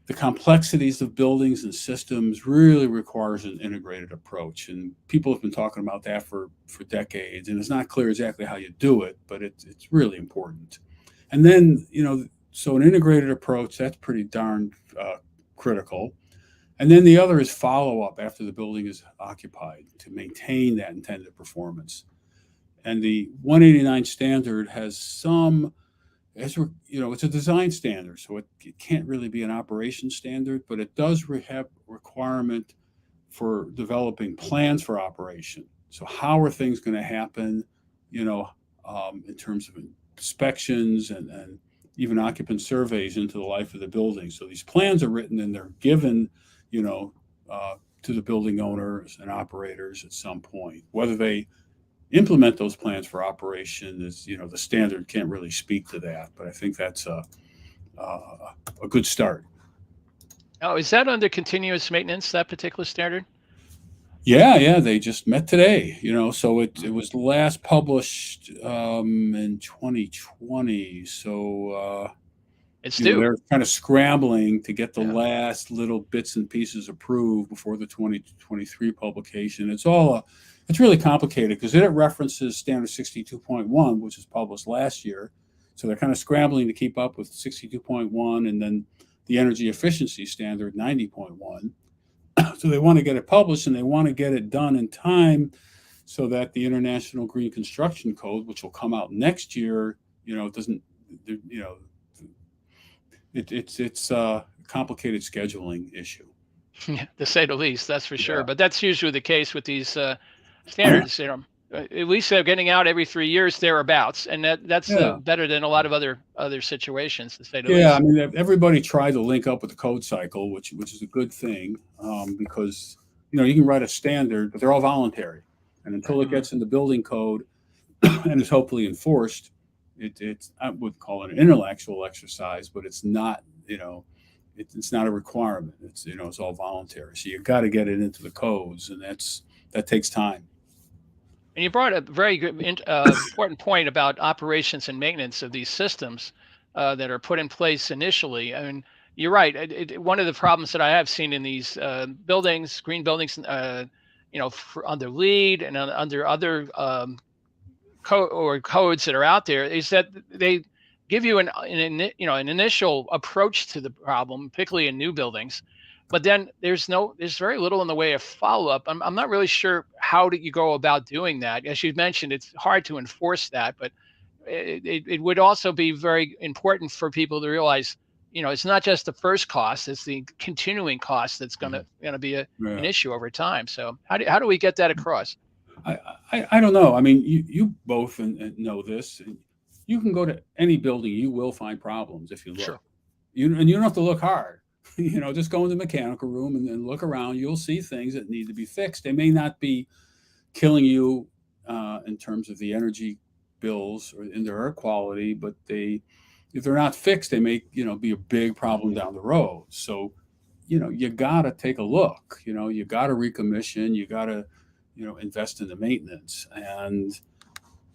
the complexities of buildings and systems really requires an integrated approach, and people have been talking about that for decades. And it's not clear exactly how you do it, but it's really important. And then so an integrated approach, that's pretty darn critical. And then the other is follow-up after the building is occupied to maintain that intended performance. And the 189 standard has it's a design standard, so it can't really be an operation standard, but it does have requirement for developing plans for operation. So how are things going to happen, in terms of inspections and even occupant surveys into the life of the building. So these plans are written and they're given to the building owners and operators at some point. Whether they implement those plans for operation is, the standard can't really speak to that, but I think that's a good start. Oh, is that under continuous maintenance, that particular standard? Yeah, they just met today, so it was last published in 2020. So it's due. They're kind of scrambling to get the last little bits and pieces approved before the 2023 publication. It's really complicated because it references standard 62.1, which was published last year. So they're kind of scrambling to keep up with 62.1 and then the energy efficiency standard 90.1. So they want to get it published and they want to get it done in time so that the International Green Construction Code, which will come out next year, it's a complicated scheduling issue. To say the least, that's for sure. But that's usually the case with these standards. At least they're getting out every 3 years thereabouts, and that's Yeah. better than a lot of other situations, to say the Yeah, I least. mean, everybody tried to link up with the code cycle, which is a good thing, because you can write a standard, but they're all voluntary, and until it Mhm. gets in the building code and is hopefully enforced, it's I would call it an intellectual exercise, but it's not. It's not a requirement. It's all voluntary. So you got to get it into the codes, and that takes time. And you brought a very good, important point about operations and maintenance of these systems that are put in place initially. I mean, you're right. One of the problems that I have seen in these buildings, green buildings, under LEED and under other codes that are out there, is that they give you an initial approach to the problem, particularly in new buildings, but then there's very little in the way of follow up. I'm not really sure how do you go about doing that. As you mentioned, it's hard to enforce that, but it would also be very important for people to realize, it's not just the first cost; it's the continuing cost that's gonna be an Yeah. issue over time. So how do we get that across? I don't know. I mean, you both know this. You can go to any building, you will find problems if you look. Sure. And you don't have to look hard. Just go in the mechanical room and then look around. You'll see things that need to be fixed. They may not be killing you in terms of the energy bills or in their air quality, but if they're not fixed, they may be a big problem down the road. So you got to take a look. You got to recommission. You got to invest in the maintenance. And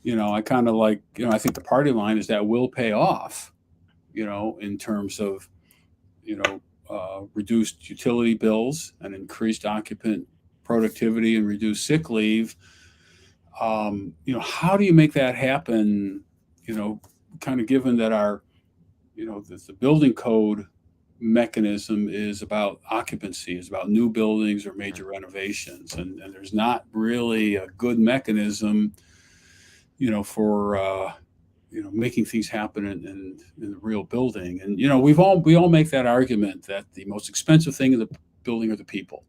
I kind of like, I think the party line is that will pay off, in terms of, reduced utility bills and increased occupant productivity and reduced sick leave. How do you make that happen? Kind of given that our, the building code mechanism is about occupancy, is about new buildings or major renovations, and there's not really a good mechanism, for making things happen in the real building. And we all make that argument that the most expensive thing in the building are the people.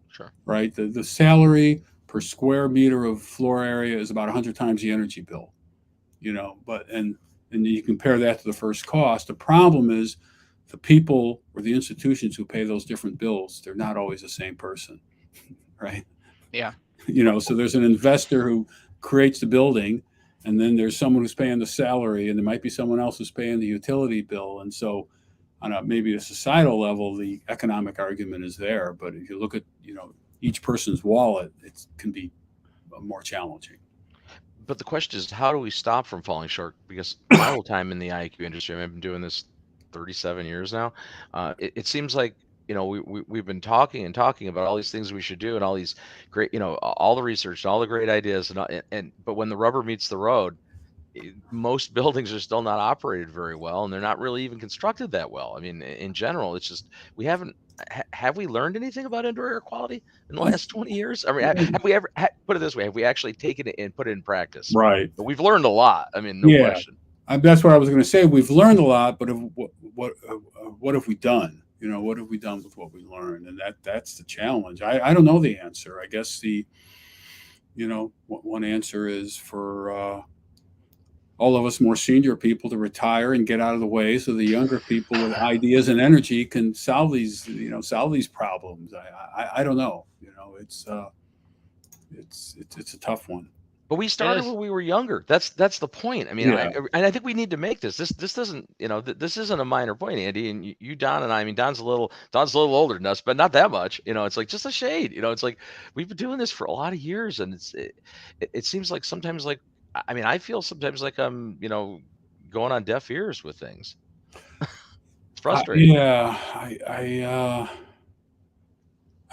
Sure. Right. The salary per square meter of floor area is about 100 times the energy bill. But and you compare that to the first cost. The problem is the people or the institutions who pay those different bills, they're not always the same person, right? Yeah. So there's an investor who creates the building, and then there's someone who's paying the salary, and there might be someone else who's paying the utility bill. And so on maybe a societal level, the economic argument is there. But if you look at, each person's wallet, it can be more challenging. But the question is, how do we stop from falling short? Because my whole time in the IAQ industry, I've been doing this 37 years now. It seems like, we've been talking about all these things we should do and all these great, all the research and all the great ideas. But when the rubber meets the road, most buildings are still not operated very well, and they're not really even constructed that well. I mean, in general, it's just, have we learned anything about indoor air quality in the last 20 years? I mean, have we ever, put it this way, have we actually taken it and put it in practice? Right. But we've learned a lot. I mean, no question. That's what I was going to say. We've learned a lot, but what have we done? What have we done with what we learned? And that's the challenge. I don't know the answer. I guess one answer is for all of us more senior people to retire and get out of the way, so the younger people with ideas and energy can solve these problems. I don't know. It's a tough one. But we started when we were younger. That's the point. I mean, I think we need to make this. This doesn't, this isn't a minor point, Andy. And you, Don, and I mean, Don's a little older than us, but not that much. It's like just a shade. It's like we've been doing this for a lot of years, and it seems like sometimes, like, I mean, I feel sometimes like I'm, going on deaf ears with things. It's frustrating.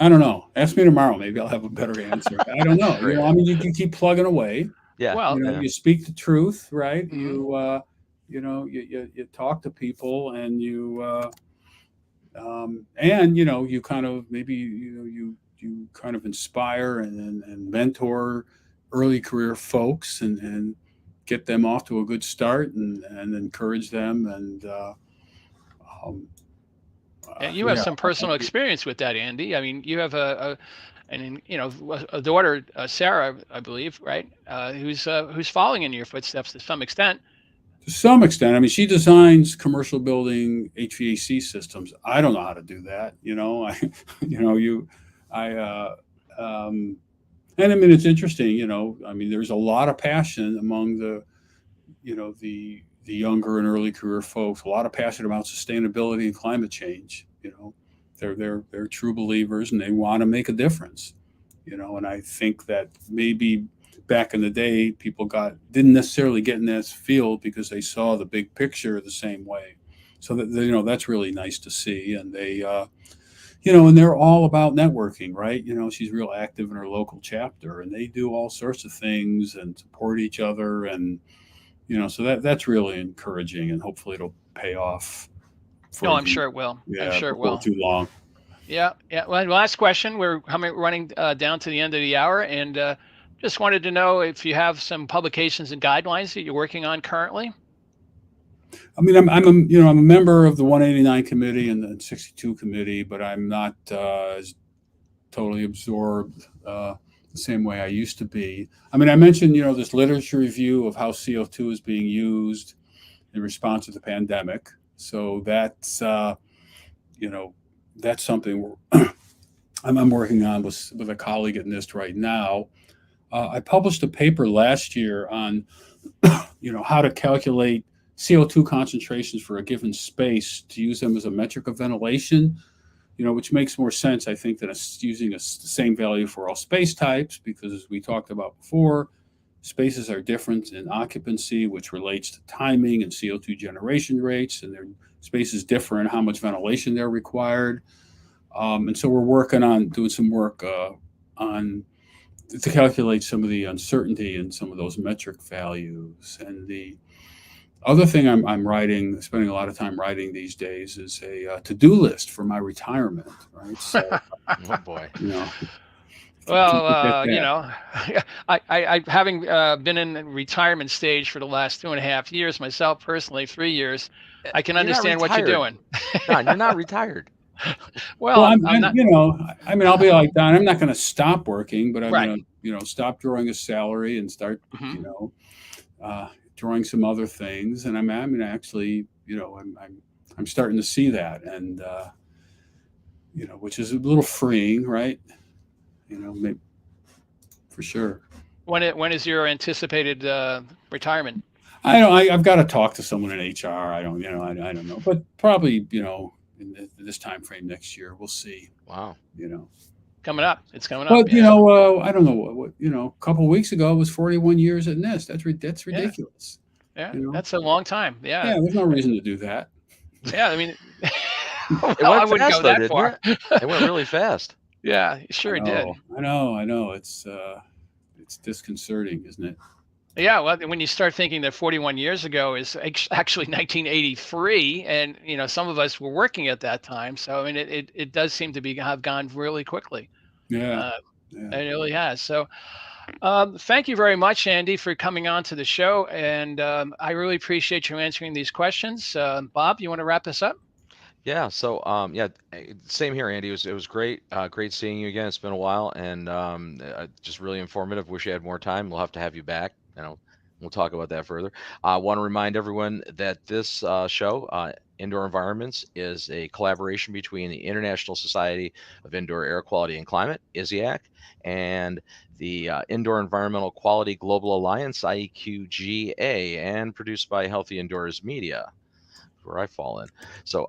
I don't know. Ask me tomorrow. Maybe I'll have a better answer. I don't know. I mean, you can keep plugging away. Yeah. Well, you speak the truth, right? Mm-hmm. You talk to people, and you kind of maybe you kind of inspire and mentor early career folks and get them off to a good start and encourage them and. And you have some personal experience with that, Andy. I mean, you have and a daughter, Sarah, I believe, right, who's following in your footsteps to some extent. To some extent, I mean, she designs commercial building HVAC systems. I don't know how to do that. And I mean, it's interesting. I mean, there's a lot of passion among the younger and early career folks. A lot of passion about sustainability and climate change. They're true believers, and they want to make a difference. And I think that maybe back in the day, people didn't necessarily get in that field because they saw the big picture the same way. So that's really nice to see. And they, and they're all about networking, right? She's real active in her local chapter, and they do all sorts of things and support each other. And, so that's really encouraging, and hopefully it'll pay off. No, I'm sure it will. Yeah, I'm sure it will. Too long. Yeah. Well, last question. We're running down to the end of the hour, and just wanted to know if you have some publications and guidelines that you're working on currently. I mean, I'm a member of the 189 committee and the 62 committee, but I'm not as totally absorbed the same way I used to be. I mean, I mentioned this literature review of how CO2 is being used in response to the pandemic. So that's that's something I'm working on with a colleague at NIST right now. I published a paper last year on how to calculate CO2 concentrations for a given space to use them as a metric of ventilation, which makes more sense, I think, than using the same value for all space types, because as we talked about before, spaces are different in occupancy, which relates to timing and CO2 generation rates, and their spaces differ in how much ventilation they're required. And so we're doing some work to calculate some of the uncertainty in some of those metric values. And the other thing I'm spending a lot of time writing these days, is a to-do list for my retirement. Right. So, oh boy. Well, I having been in the retirement stage for the last 2.5 years myself personally, 3 years, I can understand what you're doing. Don, you're not retired. Well, I'm not. I mean, I'll be like Don. I'm not going to stop working, but I'm Right. going to, stop drawing a salary and start, drawing some other things. And actually, I'm starting to see that, and which is a little freeing, right? Maybe, for sure. When is your anticipated retirement? I've got to talk to someone in HR. I don't know, but probably, in this time frame next year, we'll see. Wow. Coming up. It's coming up. But I don't know what a couple of weeks ago it was 41 years at NIST. That's ridiculous. Yeah, that's a long time. Yeah. Yeah, there's no reason to do that. Yeah, I mean, I wouldn't go that far. It went really fast. Yeah, sure it did. I know. It's disconcerting, isn't it? Yeah, well, when you start thinking that 41 years ago is actually 1983, and some of us were working at that time, so I mean, it does seem to have gone really quickly. Yeah, it really has. So, thank you very much, Andy, for coming on to the show, and I really appreciate you answering these questions. Bob, you want to wrap this up? Yeah. So, same here, Andy. It was great. Great seeing you again. It's been a while, and just really informative. Wish you had more time. We'll have to have you back. We'll talk about that further. I want to remind everyone that this show, Indoor Environments, is a collaboration between the International Society of Indoor Air Quality and Climate, ISIAC, and the Indoor Environmental Quality Global Alliance, IEQGA, and produced by Healthy Indoors Media, where I fall in. So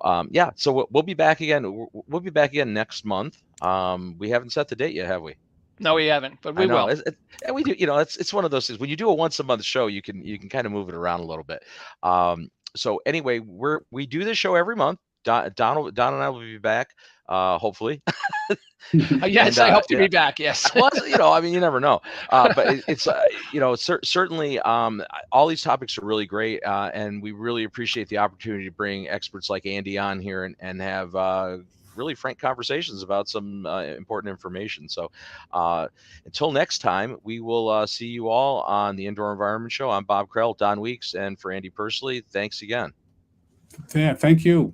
so we'll be back again. We'll be back again next month. We haven't set the date yet, have we? No, we haven't, but we will. And we do. It's one of those things. When you do a once a month show, you can kind of move it around a little bit. So anyway, we do this show every month. Don and I will be back, hopefully. Yes, I hope to be back. Yes. Well, you never know. But it's certainly all these topics are really great, and we really appreciate the opportunity to bring experts like Andy on here and have really frank conversations about some important information. So until next time, we will see you all on the Indoor Environment Show. I'm Bob Krell, Don Weeks, and for Andy Persley, thanks again. Yeah, thank you.